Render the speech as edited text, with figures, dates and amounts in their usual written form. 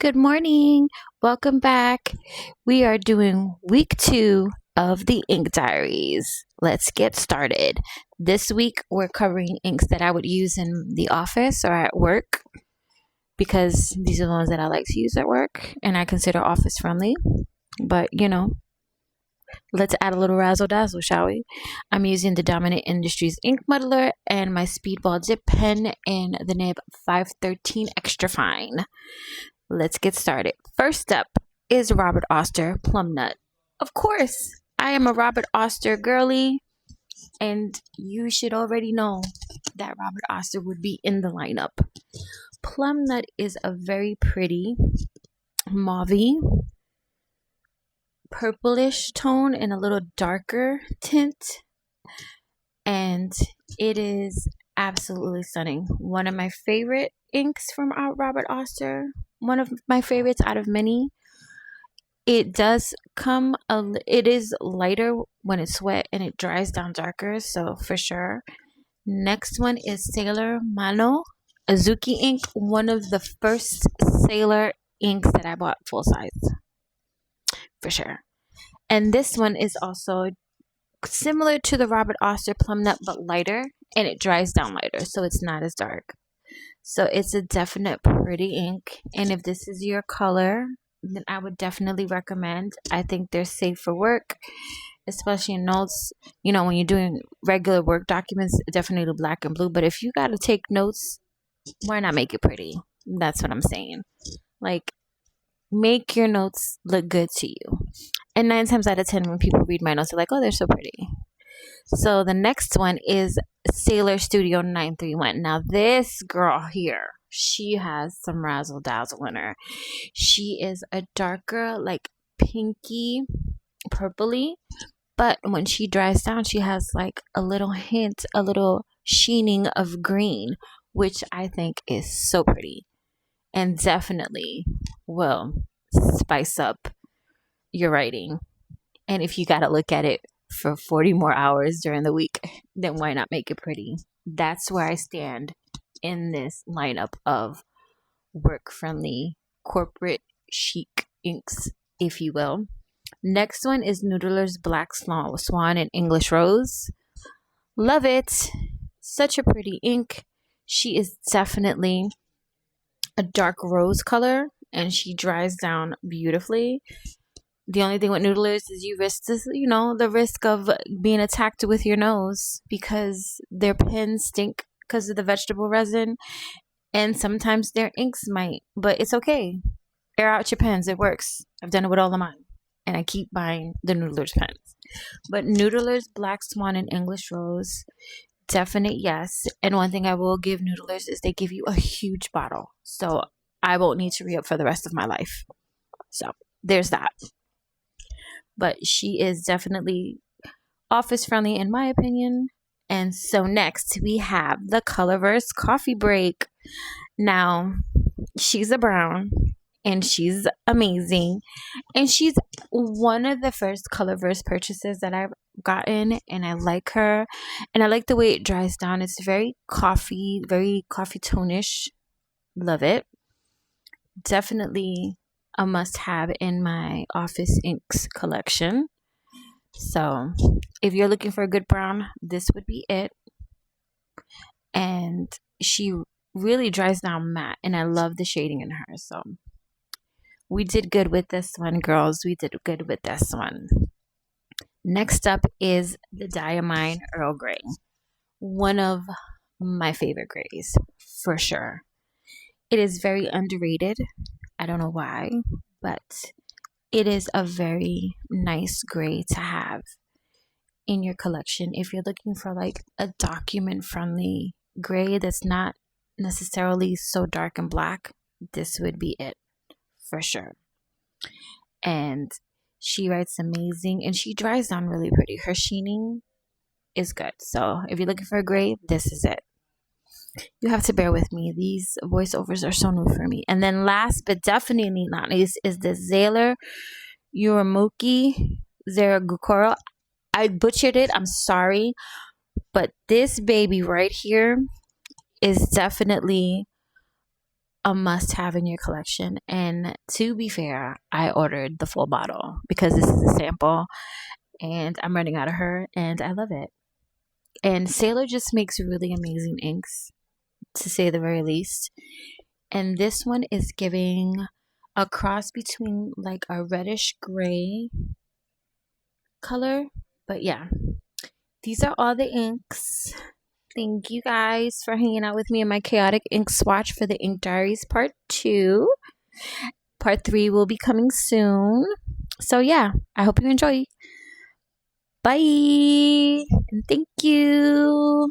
Good morning. Welcome back. We are doing week 2 of the ink diaries. Let's get started. This week we're covering inks that I would use in the office or at work because these are the ones that I like to use at work and I consider office friendly. But let's add a little razzle dazzle, shall we? I'm using the Dominant Industries ink muddler and my Speedball dip pen in the nib 513 extra fine. Let's get started. First up is Robert Oster Plum Nut. Of course, I am a Robert Oster girly, and you should already know that Robert Oster would be in the lineup. Plum Nut is a very pretty mauvey, purplish tone and a little darker tint, and it is absolutely stunning. One of my favorite inks from Robert Oster. One of my favorites out of many. It is lighter when it's wet and it dries down darker, so for sure. Next one is Sailor Mano Azuki ink, one of the first Sailor inks that I bought full size, for sure. And this one is also similar to the Robert Oster Plum Nut, but lighter, and it dries down lighter, so it's not as dark. So it's a definite pretty ink, and if this is your color, then I would definitely recommend. I think they're safe for work, especially in notes. When you're doing regular work documents, definitely black and blue. But if you got to take notes, why not make it pretty? That's what I'm saying. Like, make your notes look good to you. And 9 times out of 10, when people read my notes, they're like, oh, they're so pretty. So the next one is Sailor Studio 931. Now this girl here, she has some razzle dazzle in her. She is a darker, like pinky, purpley, but when she dries down, she has like a little hint, a little sheening of green, which I think is so pretty and definitely will spice up your writing. And if you got to look at it for 40 more hours during the week, then why not make it pretty? That's where I stand in this lineup of work-friendly, corporate chic inks, if you will. Next one is Noodler's Black Swan and English Rose. Love it. Such a pretty ink. She is definitely a dark rose color, and she dries down beautifully. The only thing with Noodlers is you risk this, the risk of being attacked with your nose because their pens stink because of the vegetable resin, and sometimes their inks might, but it's okay. Air out your pens. It works. I've done it with all of mine, and I keep buying the Noodlers pens. But Noodlers Black Swan and English Rose, definite yes. And one thing I will give Noodlers is they give you a huge bottle, so I won't need to re-up for the rest of my life. So there's that. But she is definitely office friendly in my opinion. And so next we have the Colorverse Coffee Break. Now, she's a brown and she's amazing. And she's one of the first Colorverse purchases that I've gotten, and I like her. And I like the way it dries down. It's very coffee tone-ish. Love it. Definitely a must-have in my office inks collection. So if you're looking for a good brown, this would be it. And she really dries down matte, and I love the shading in her. So we did good with this one, girls. We did good with this one. Next up is the Diamine Earl Grey. One of my favorite grays, for sure. It is very underrated. I don't know why, but it is a very nice gray to have in your collection. If you're looking for like a document friendly gray that's not necessarily so dark and black, this would be it for sure. And she writes amazing, and she dries down really pretty. Her sheening is good. So if you're looking for a gray, this is it. You have to bear with me. These voiceovers are so new for me. And then last but definitely not least is the Sailor Uramuki Zeragukoro. I butchered it. I'm sorry. But this baby right here is definitely a must have in your collection. And to be fair, I ordered the full bottle because this is a sample and I'm running out of her and I love it. And Sailor just makes really amazing inks, to say the very least. And this one is giving a cross between like a reddish gray color. But yeah, these are all the inks. Thank you guys for hanging out with me in my chaotic ink swatch for the Ink Diaries Part 2. Part 3 will be coming soon. So yeah, I hope you enjoy. Bye and thank you.